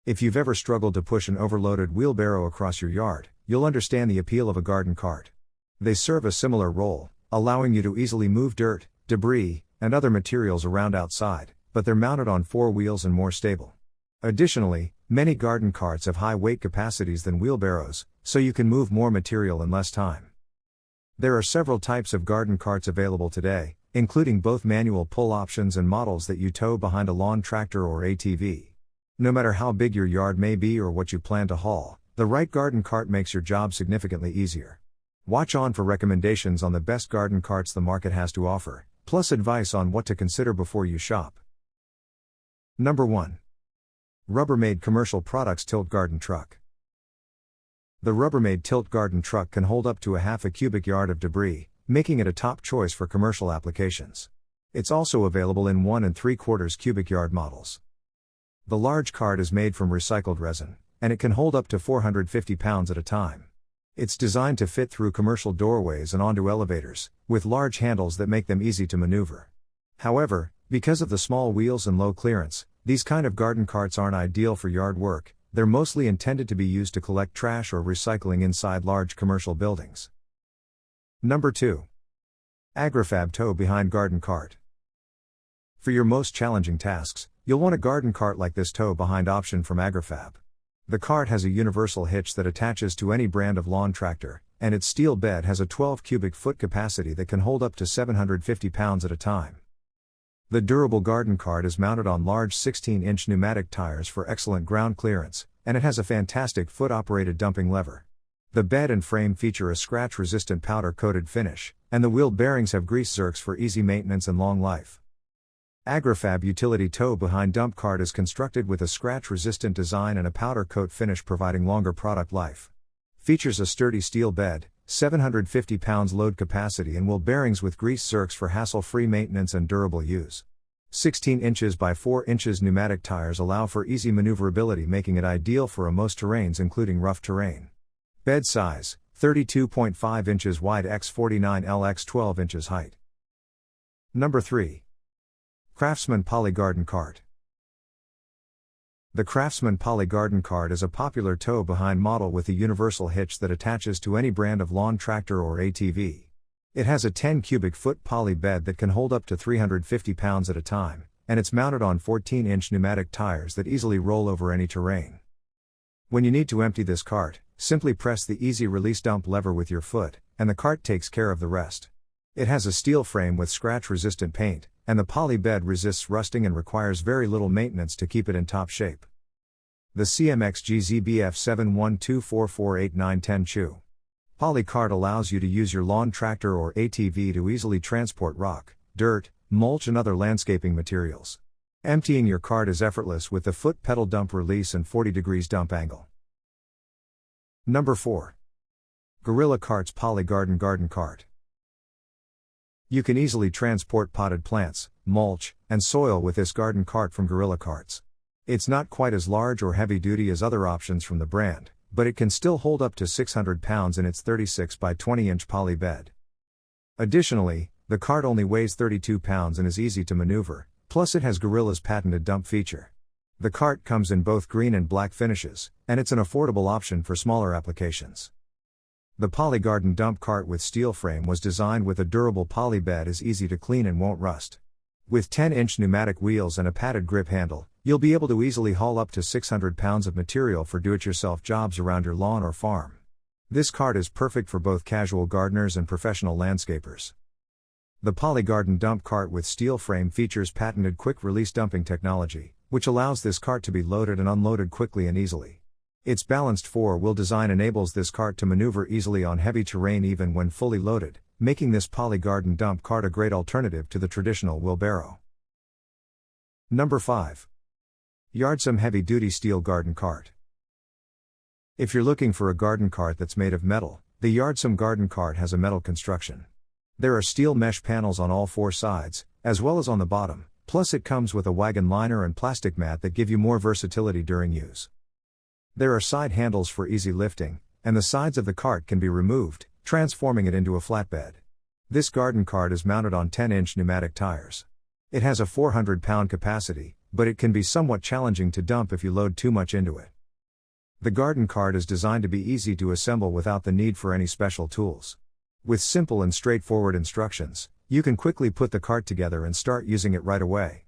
If you've ever struggled to push an overloaded wheelbarrow across your yard, you'll understand the appeal of a garden cart. They serve a similar role, allowing you to easily move dirt, debris, and other materials around outside, but they're mounted on 4 wheels and more stable. Additionally, many garden carts have high weight capacities than wheelbarrows, so you can move more material in less time. There are several types of garden carts available today, including both manual pull options and models that you tow behind a lawn tractor or ATV. No matter how big your yard may be or what you plan to haul, the right garden cart makes your job significantly easier. Watch on for recommendations on the best garden carts the market has to offer, plus advice on what to consider before you shop. Number 1. Rubbermade Commercial Products Tilt Garden Truck. The Rubbermade Tilt Garden Truck can hold up to a half a cubic yard of debris, making it a top choice for commercial applications. It's also available in 1 3/4 cubic yard models. The large cart is made from recycled resin, and it can hold up to 450 pounds at a time. It's designed to fit through commercial doorways and onto elevators, with large handles that make them easy to maneuver. However, because of the small wheels and low clearance, these kind of garden carts aren't ideal for yard work. They're mostly intended to be used to collect trash or recycling inside large commercial buildings. Number 2. Agrifab Toe Behind Garden Cart. For your most challenging tasks, you'll want a garden cart like this tow behind option from Agrifab. The cart has a universal hitch that attaches to any brand of lawn tractor, and its steel bed has a 12 cubic foot capacity that can hold up to 750 pounds at a time. The durable garden cart is mounted on large 16-inch pneumatic tires for excellent ground clearance, and it has a fantastic foot-operated dumping lever. The bed and frame feature a scratch-resistant powder-coated finish, and the wheel bearings have grease zerks for easy maintenance and long life. Agrifab Utility Tow Behind Dump Cart is constructed with a scratch-resistant design and a powder coat finish providing longer product life. Features a sturdy steel bed, 750 pounds load capacity and wheel bearings with grease zerks for hassle-free maintenance and durable use. 16 inches by 4 inches pneumatic tires allow for easy maneuverability, making it ideal for most terrains including rough terrain. Bed size, 32.5 inches wide x 49L x 12 inches height. Number 3. Craftsman Poly Garden Cart. The Craftsman Poly Garden Cart is a popular tow-behind model with a universal hitch that attaches to any brand of lawn tractor or ATV. It has a 10 cubic foot poly bed that can hold up to 350 pounds at a time, and it's mounted on 14-inch pneumatic tires that easily roll over any terrain. When you need to empty this cart, simply press the easy release dump lever with your foot, and the cart takes care of the rest. It has a steel frame with scratch-resistant paint, and the poly bed resists rusting and requires very little maintenance to keep it in top shape. The CMXGZBF 712448910 Chew Poly Cart allows you to use your lawn tractor or ATV to easily transport rock, dirt, mulch and other landscaping materials. Emptying your cart is effortless with the foot pedal dump release and 40 degrees dump angle. Number 4. Gorilla Carts Poly Garden Cart. You can easily transport potted plants, mulch, and soil with this garden cart from Gorilla Carts. It's not quite as large or heavy duty as other options from the brand, but it can still hold up to 600 pounds in its 36 by 20 inch poly bed. Additionally, the cart only weighs 32 pounds and is easy to maneuver, plus it has Gorilla's patented dump feature. The cart comes in both green and black finishes, and it's an affordable option for smaller applications. The Poly Garden Dump Cart with steel frame was designed with a durable poly bed, is easy to clean and won't rust. With 10-inch pneumatic wheels and a padded grip handle, you'll be able to easily haul up to 600 pounds of material for do-it-yourself jobs around your lawn or farm. This cart is perfect for both casual gardeners and professional landscapers. The Poly Garden Dump Cart with steel frame features patented quick-release dumping technology, which allows this cart to be loaded and unloaded quickly and easily. Its balanced 4-wheel design enables this cart to maneuver easily on heavy terrain even when fully loaded, making this Poly Garden Dump Cart a great alternative to the traditional wheelbarrow. Number 5. Yardsome Heavy Duty Steel Garden Cart. If you're looking for a garden cart that's made of metal, the Yardsome Garden Cart has a metal construction. There are steel mesh panels on all 4 sides, as well as on the bottom, plus it comes with a wagon liner and plastic mat that give you more versatility during use. There are side handles for easy lifting, and the sides of the cart can be removed, transforming it into a flatbed. This garden cart is mounted on 10-inch pneumatic tires. It has a 400-pound capacity, but it can be somewhat challenging to dump if you load too much into it. The garden cart is designed to be easy to assemble without the need for any special tools. With simple and straightforward instructions, you can quickly put the cart together and start using it right away.